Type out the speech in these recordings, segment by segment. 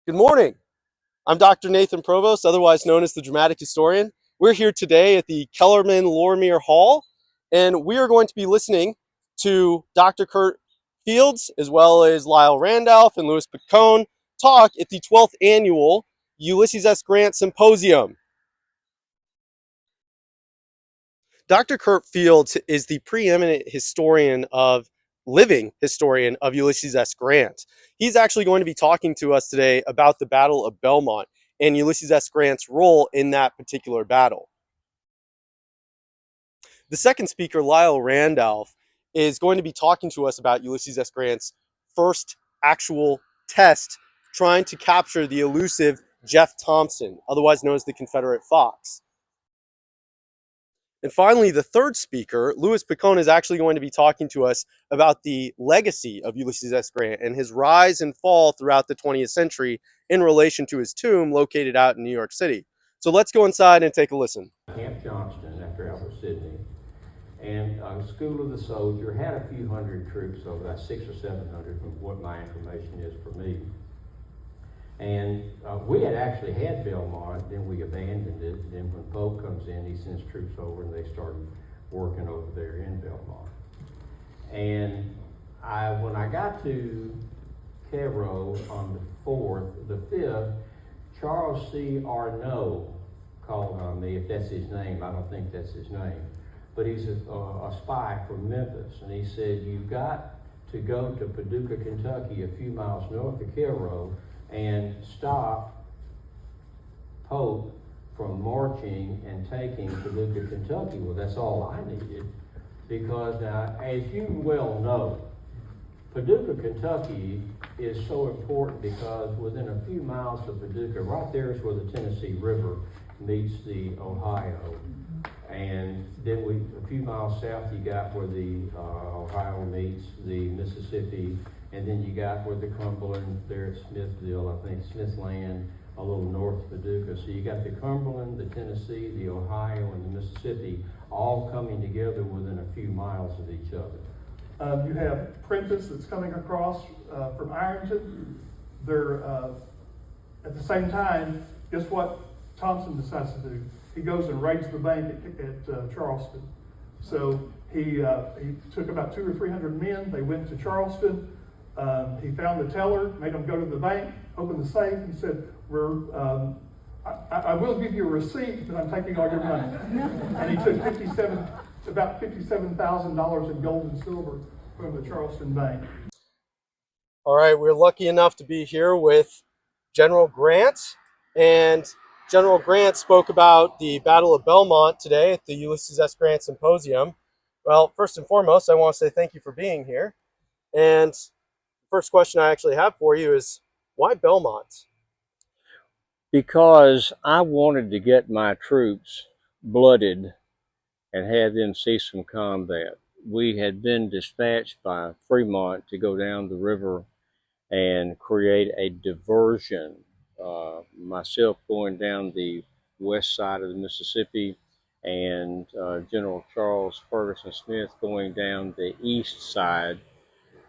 Good morning. I'm Dr. Nathan Provost, otherwise known as the Dramatic Historian. We're here today at the Kellerman Lorimer Hall, and we are going to be listening to Dr. Kurt Fields, as well as Lyle Randolph and Louis Picone, talk at the 12th Annual Ulysses S. Grant Symposium. Dr. Kurt Fields is the preeminent living historian of Ulysses S. Grant. He's actually going to be talking to us today about the Battle of Belmont and Ulysses S. Grant's role in that particular battle. The second speaker, Lyle Randolph, is going to be talking to us about Ulysses S. Grant's first actual test trying to capture the elusive Jeff Thompson, otherwise known as the Confederate Fox. And finally, the third speaker, Louis Picone, is actually going to be talking to us about the legacy of Ulysses S. Grant and his rise and fall throughout the 20th century in relation to his tomb located out in New York City. So let's go inside and take a listen. Camp Johnston after Albert Sidney, and School of the Soldier had a few hundred troops, so about 600 or 700 from what my information is for me. And we had actually had Belmont, then we abandoned it. Then when Polk comes in, he sends troops over and they started working over there in Belmont. And when I got to Cairo on the 4th, the 5th, Charles C. Arnault called on me, if that's his name. I don't think that's his name. But he's a spy from Memphis. And he said, you've got to go to Paducah, Kentucky, a few miles north of Cairo, and stop Polk from marching and taking Paducah, Kentucky. Well, that's all I needed, because as you well know, Paducah, Kentucky is so important because within a few miles of Paducah, right there is where the Tennessee River meets the Ohio. And then a few miles south, you got where the Ohio meets the Mississippi. And then you got where the Cumberland, there at Smithville, I think Smithland, a little north of Paducah. So you got the Cumberland, the Tennessee, the Ohio, and the Mississippi all coming together within a few miles of each other. You have Prentice that's coming across from Ironton. They're at the same time, guess what Thompson decides to do? He goes and raids the bank at Charleston. So he took about 200 or 300 men. They went to Charleston. He found the teller, made them go to the bank, opened the safe, and said, I will give you a receipt, but I'm taking all your money. And he took about $57,000 in gold and silver from the Charleston Bank. All right, we're lucky enough to be here with General Grant. And General Grant spoke about the Battle of Belmont today at the Ulysses S. Grant Symposium. Well, first and foremost, I want to say thank you for being here. And first question I actually have for you is, why Belmont? Because I wanted to get my troops blooded and have them see some combat. We had been dispatched by Fremont to go down the river and create a diversion. Myself going down the west side of the Mississippi, and General Charles Ferguson Smith going down the east side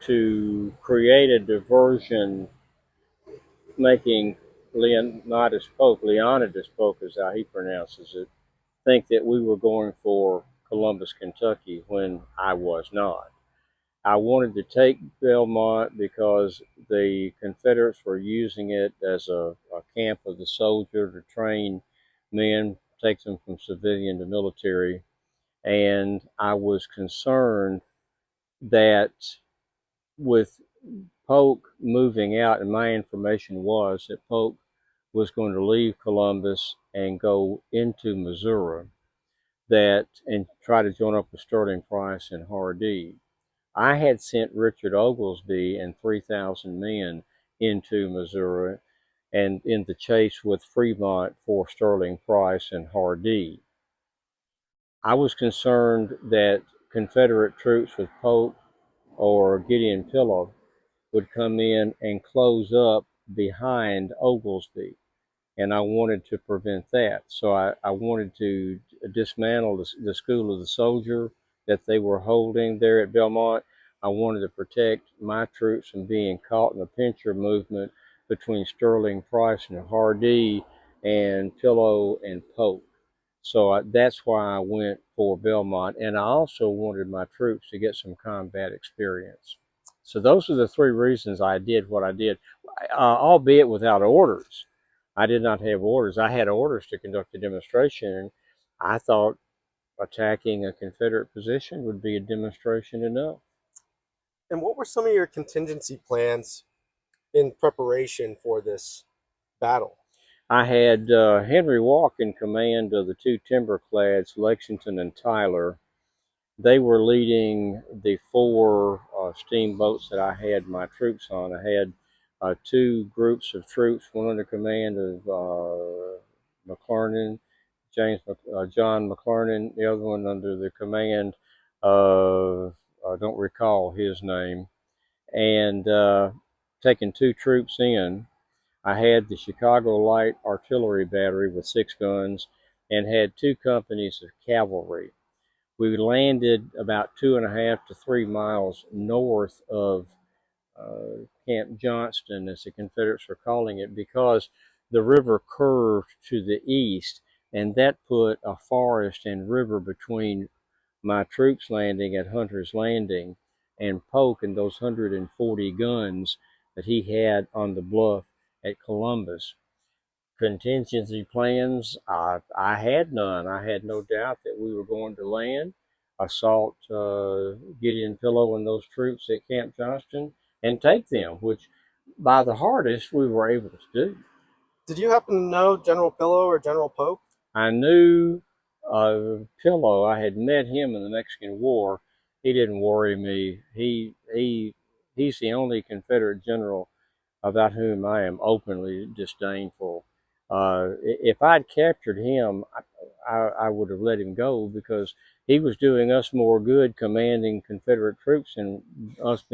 to create a diversion, making Leonidas Polk, as how he pronounces it, think that we were going for Columbus, Kentucky, when I was not. I wanted to take Belmont because the Confederates were using it as a camp of the soldier to train men, take them from civilian to military. And I was concerned that with Polk moving out, and my information was that Polk was going to leave Columbus and go into Missouri, and try to join up with Sterling Price and Hardee. I had sent Richard Oglesby and 3,000 men into Missouri and in the chase with Fremont for Sterling Price and Hardee. I was concerned that Confederate troops with Polk or Gideon Pillow would come in and close up behind Oglesby, and I wanted to prevent that. So I wanted to dismantle the School of the Soldier that they were holding there at Belmont. I wanted to protect my troops from being caught in the pincher movement between Sterling, Price, and Hardee, and Pillow and Polk. So that's why I went for Belmont, and I also wanted my troops to get some combat experience. So those are the three reasons I did what I did, albeit without orders. I did not have orders. I had orders to conduct a demonstration. I thought attacking a Confederate position would be a demonstration enough. And what were some of your contingency plans in preparation for this battle? I had Henry Walk in command of the two timberclads, Lexington and Tyler. They were leading the four steamboats that I had my troops on. I had two groups of troops, one under command of McClernand, John McClernand, the other one under the command of, I don't recall his name, and taking two troops in. I had the Chicago Light Artillery Battery with 6 guns and had 2 companies of cavalry. We landed about 2.5 to 3 miles north of Camp Johnston, as the Confederates were calling it, because the river curved to the east, and that put a forest and river between my troops landing at Hunter's Landing and Polk and those 140 guns that he had on the bluff at Columbus. Contingency plans, I had none. I had no doubt that we were going to land, assault Gideon Pillow and those troops at Camp Johnston, and take them, which by the hardest we were able to do. Did you happen to know General Pillow or General Polk? I knew Pillow. I had met him in the Mexican War. He didn't worry me. He's the only Confederate general about whom I am openly disdainful. If I'd captured him, I would have let him go because he was doing us more good commanding Confederate troops than us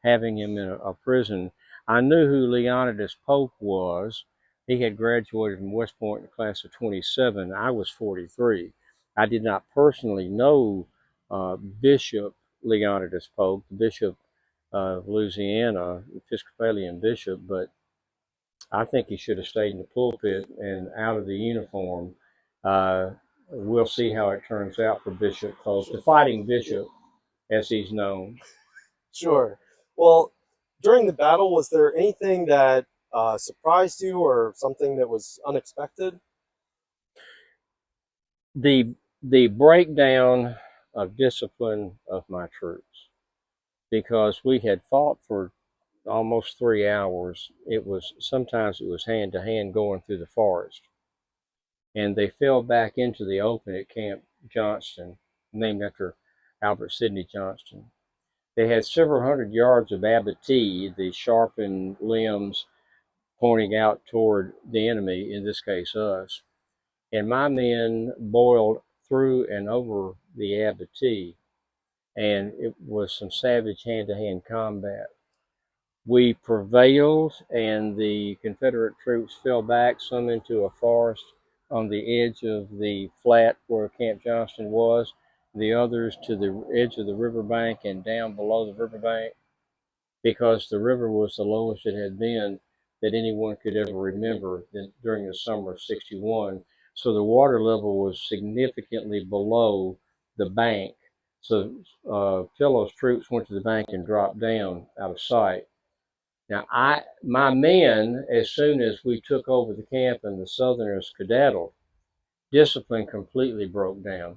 having him in a prison. I knew who Leonidas Polk was. He had graduated from West Point in the class of 27. I was 43. I did not personally know Bishop Leonidas Polk, the Bishop of Louisiana, Episcopalian bishop, but I think he should have stayed in the pulpit and out of the uniform. Uh, we'll see how it turns out for Bishop Polk, the fighting bishop, as he's known. Sure. Well, during the battle, was there anything that surprised you or something that was unexpected? The breakdown of discipline of my troops, because we had fought for almost 3 hours. Sometimes it was hand to hand going through the forest, and they fell back into the open at Camp Johnston, named after Albert Sidney Johnston. They had several hundred yards of abattis, the sharpened limbs pointing out toward the enemy, in this case us, and my men boiled through and over the abattis, and it was some savage hand-to-hand combat. We prevailed, and the Confederate troops fell back, some into a forest on the edge of the flat where Camp Johnston was, the others to the edge of the riverbank and down below the riverbank, because the river was the lowest it had been that anyone could ever remember during the summer of 61. So the water level was significantly below the bank. So Pillow's troops went to the bank and dropped down out of sight. Now, my men, as soon as we took over the camp and the Southerners skedaddled, discipline completely broke down.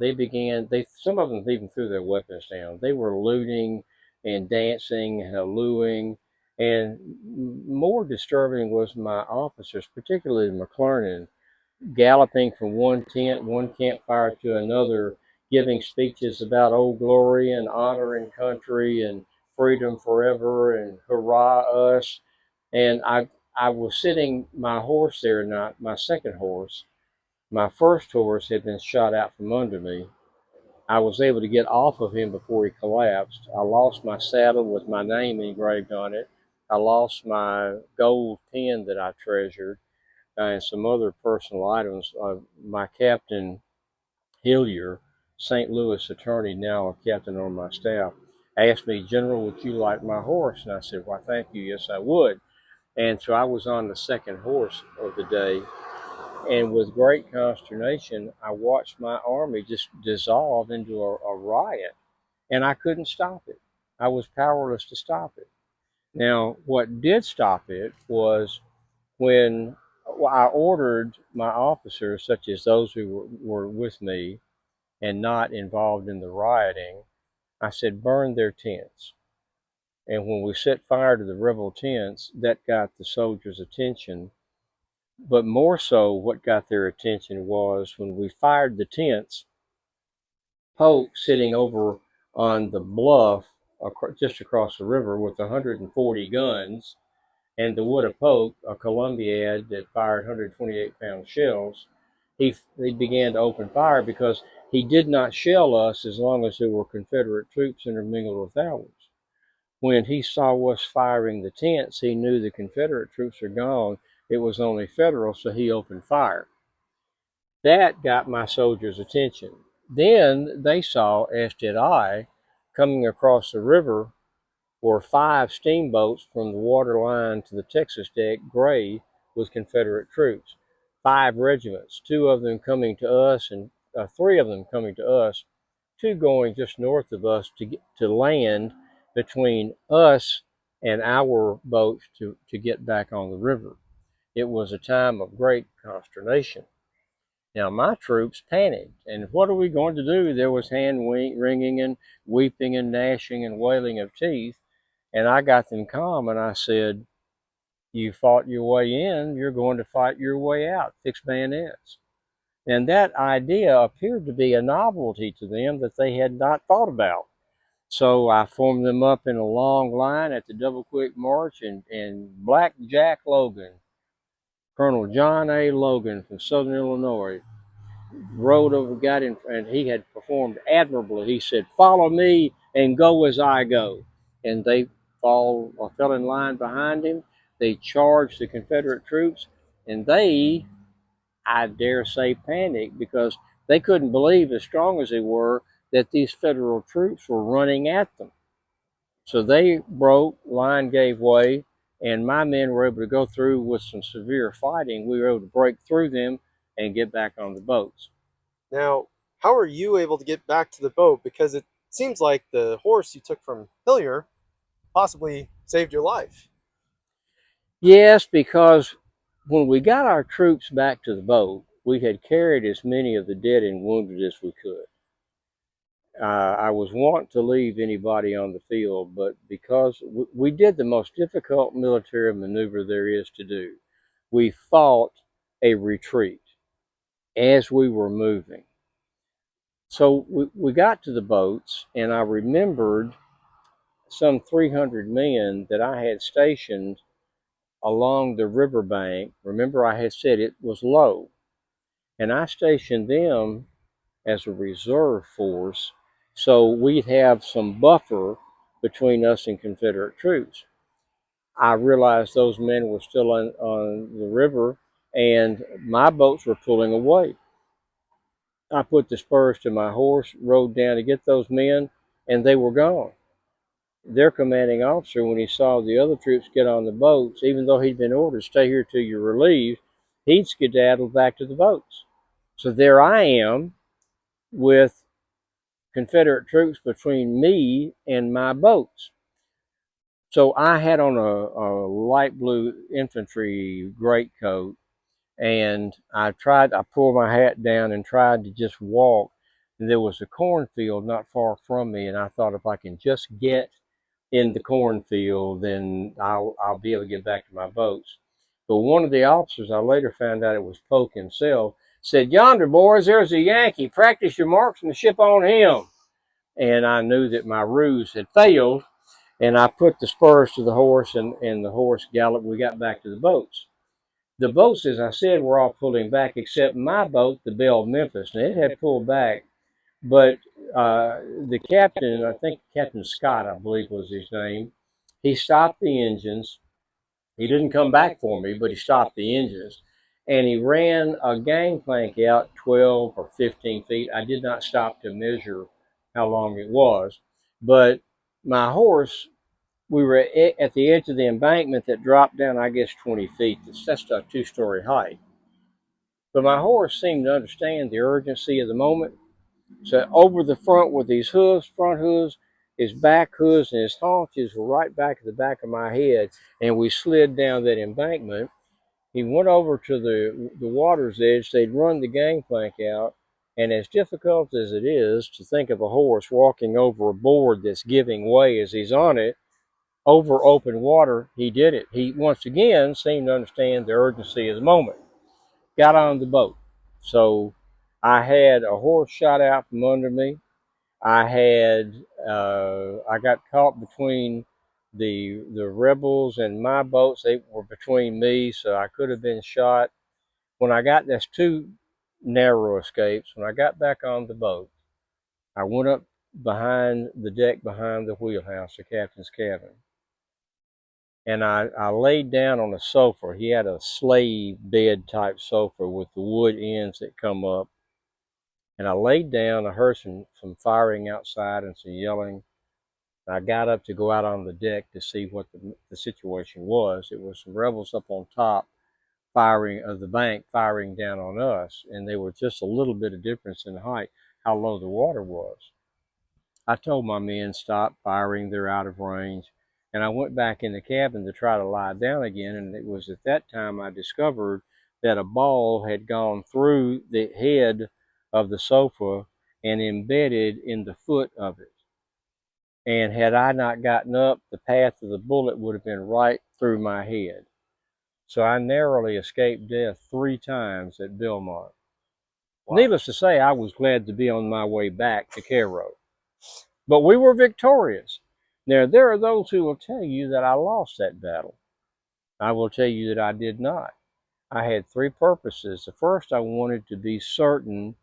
Some of them even threw their weapons down. They were looting and dancing and hallooing. And more disturbing was my officers, particularly McClernand, galloping from one tent, one campfire to another, giving speeches about old glory and honor and country and freedom forever and hurrah us. And I was sitting my horse there, not my second horse. My first horse had been shot out from under me. I was able to get off of him before he collapsed. I lost my saddle with my name engraved on it. I lost my gold pin that I treasured and some other personal items. My captain, Hillier, St. Louis attorney, now a captain on my staff, asked me, "General, would you like my horse?" And I said, "Why, thank you, yes, I would." And so I was on the second horse of the day, and with great consternation, I watched my army just dissolve into a riot, and I couldn't stop it. I was powerless to stop it. Now, what did stop it was when I ordered my officers, such as those who were with me and not involved in the rioting, I said, burn their tents. And when we set fire to the rebel tents, that got the soldiers' attention. But more so, what got their attention was when we fired the tents, Polk sitting over on the bluff just across the river with 140 guns, and the wood of Polk, a Columbiad that fired 128-pound shells, he began to open fire because he did not shell us as long as there were Confederate troops intermingled with ours. When he saw us firing the tents, he knew the Confederate troops were gone. It was only Federal, so he opened fire. That got my soldiers' attention. Then they saw, as did I, coming across the river were 5 steamboats from the water line to the Texas deck, gray with Confederate troops. 5 regiments, 2 of them coming to us, and 3 of them coming to us, 2 going just north of us to land between us and our boats to get back on the river. It was a time of great consternation. Now, my troops panicked, and what are we going to do? There was hand wringing and weeping and gnashing and wailing of teeth, and I got them calm, and I said, you fought your way in, you're going to fight your way out, fix bayonets. And that idea appeared to be a novelty to them that they had not thought about. So I formed them up in a long line at the double quick march, and Black Jack Logan, Colonel John A. Logan from Southern Illinois, rode over, got in, and he had performed admirably. He said, follow me and go as I go. And they fell in line behind him. They charged the Confederate troops, and they, I dare say, panicked because they couldn't believe, as strong as they were, that these Federal troops were running at them. So they broke, line gave way, and my men were able to go through with some severe fighting. We were able to break through them and get back on the boats. Now, how are you able to get back to the boat? Because it seems like the horse you took from Hillier possibly saved your life. Yes, because when we got our troops back to the boat, we had carried as many of the dead and wounded as we could. I was wanting to leave anybody on the field, but because we did the most difficult military maneuver there is to do, we fought a retreat as we were moving. So we got to the boats, and I remembered some 300 men that I had stationed along the riverbank. Remember, I had said it was low, and I stationed them as a reserve force so we'd have some buffer between us and Confederate troops. I realized those men were still on the river, and my boats were pulling away. I put the spurs to my horse, rode down to get those men, and they were gone. Their commanding officer, when he saw the other troops get on the boats, even though he'd been ordered to stay here till you're relieved, he'd skedaddled back to the boats. So there I am with Confederate troops between me and my boats. So I had on a light blue infantry greatcoat, and I pulled my hat down and tried to just walk. And there was a cornfield not far from me, and I thought if I can just get in the cornfield, then I'll be able to get back to my boats. But one of the officers, I later found out it was Polk himself, said, yonder, boys, there's a Yankee. Practice your marks and ship on him. And I knew that my ruse had failed, and I put the spurs to the horse, and the horse galloped. We got back to the boats. The boats, as I said, were all pulling back, except my boat, the Belle Memphis. Now, it had pulled back, but the captain, I think Captain Scott, I believe was his name, he stopped the engines. He didn't come back for me, but he stopped the engines. And he ran a gangplank out 12 or 15 feet. I did not stop to measure how long it was. But my horse we were at the edge of the embankment that dropped down, I guess, 20 feet. That's a 2-story height. But my horse seemed to understand the urgency of the moment. So over the front with these hooves, front hooves, his back hooves and his haunches were right back at the back of my head, and we slid down that embankment. He went over to the water's edge. They'd run the gangplank out, and as difficult as it is to think of a horse walking over a board that's giving way as he's on it, over open water, he did it. He once again seemed to understand the urgency of the moment. Got on the boat. So I had a horse shot out from under me. I got caught between the rebels and my boats. They were between me, so I could have been shot. When I got, that's two narrow escapes. When I got back on the boat, I went up behind the deck behind the wheelhouse, the captain's cabin, and I laid down on a sofa. He had a slave bed type sofa with the wood ends that come up. And I laid down. I heard some firing outside and some yelling. I got up to go out on the deck to see what the situation was. It was some rebels up on top firing of the bank, firing down on us. And they were just a little bit of difference in height, how low the water was. I told my men, stop firing, they're out of range. And I went back in the cabin to try to lie down again. And it was at that time I discovered that a ball had gone through the head of the sofa and embedded in the foot of it. And had I not gotten up, the path of the bullet would have been right through my head. So I narrowly escaped death 3 times at Belmont. Wow. Needless to say, I was glad to be on my way back to Cairo. But we were victorious. Now, there are those who will tell you that I lost that battle. I will tell you that I did not. I had 3 purposes. The first, I wanted to be certain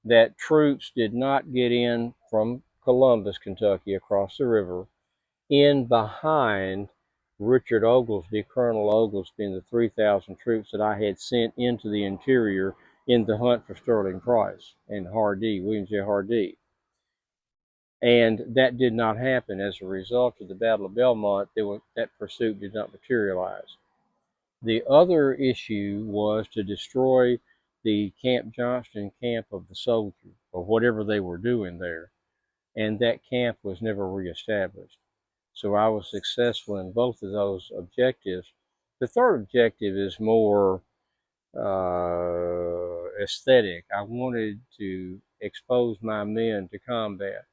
that troops did not get in from Columbus, Kentucky, across the river, in behind Richard Oglesby, Colonel Oglesby, and the 3,000 troops that I had sent into the interior in the hunt for Sterling Price and Hardee, William J. Hardee. And that did not happen. As a result of the Battle of Belmont, that pursuit did not materialize. The other issue was to destroy the Camp Johnston camp of the soldiers, or whatever they were doing there. And that camp was never reestablished. So I was successful in both of those objectives. The third objective is more aesthetic. I wanted to expose my men to combat.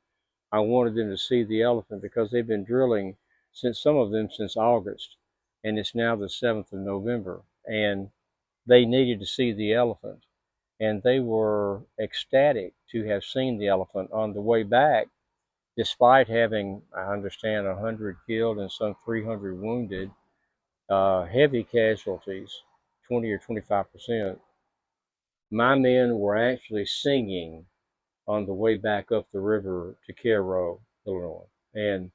I wanted them to see the elephant because they've been drilling some of them since August, and it's now the 7th of November, and they needed to see the elephant, and they were ecstatic to have seen the elephant on the way back, despite having, I understand, 100 killed and some 300 wounded, heavy casualties, 20 or 25%. My men were actually singing on the way back up the river to Cairo, Illinois. And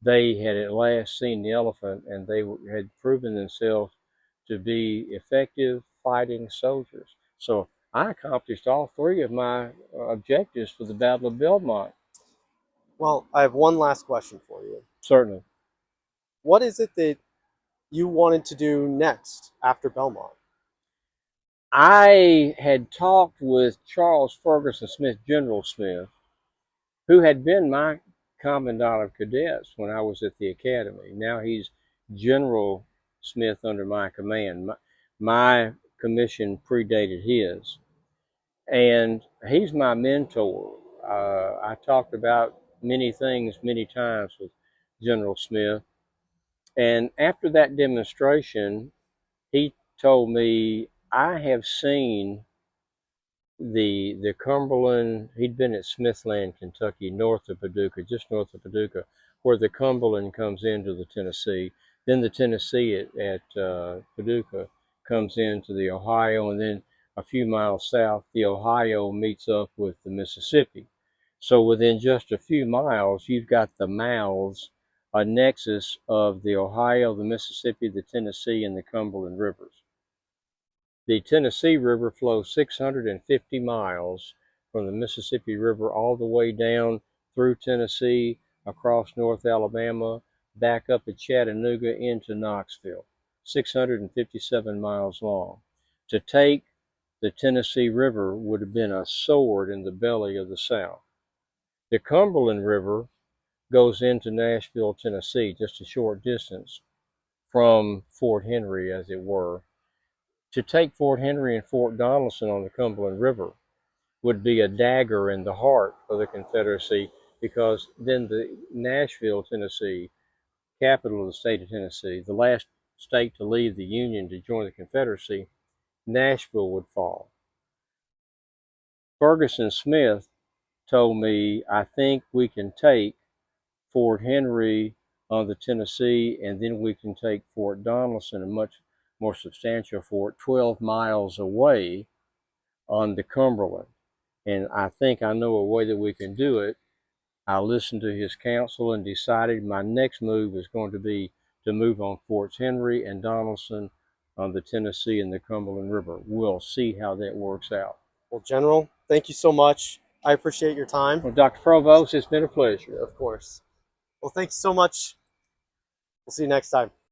they had at last seen the elephant, and they had proven themselves to be effective fighting soldiers. So I accomplished all 3 of my objectives for the Battle of Belmont. Well, I have one last question for you. Certainly. What is it that you wanted to do next after Belmont? I had talked with Charles Ferguson Smith, General Smith, who had been my commandant of cadets when I was at the academy. Now he's General Smith under my command. My commission predated his, and he's my mentor. I talked about many things many times with General Smith, and after that demonstration, he told me, I have seen the Cumberland. He'd been at Smithland, Kentucky, north of Paducah, just north of Paducah, where the Cumberland comes into the Tennessee. Then the Tennessee at Paducah comes into the Ohio, and then a few miles south, the Ohio meets up with the Mississippi. So within just a few miles, you've got the mouths, a nexus of the Ohio, the Mississippi, the Tennessee, and the Cumberland rivers. The Tennessee River flows 650 miles from the Mississippi River all the way down through Tennessee, across North Alabama, back up at Chattanooga into Knoxville, 657 miles long. To take the Tennessee River would have been a sword in the belly of the South. The Cumberland River goes into Nashville, Tennessee, just a short distance from Fort Henry, as it were. To take Fort Henry and Fort Donelson on the Cumberland River would be a dagger in the heart of the Confederacy, because then the Nashville, Tennessee, capital of the state of Tennessee, the last state to leave the Union to join the Confederacy, Nashville would fall. Ferguson Smith told me, I think we can take Fort Henry on the Tennessee, and then we can take Fort Donelson, a much more substantial fort, 12 miles away on the Cumberland. And I think I know a way that we can do it. I listened to his counsel and decided my next move is going to be to move on Forts Henry and Donelson on the Tennessee and the Cumberland River. We'll see how that works out. Well, General, thank you so much. I appreciate your time. Well, Dr. Provost, it's been a pleasure. Of course. Well, thanks so much. We'll see you next time.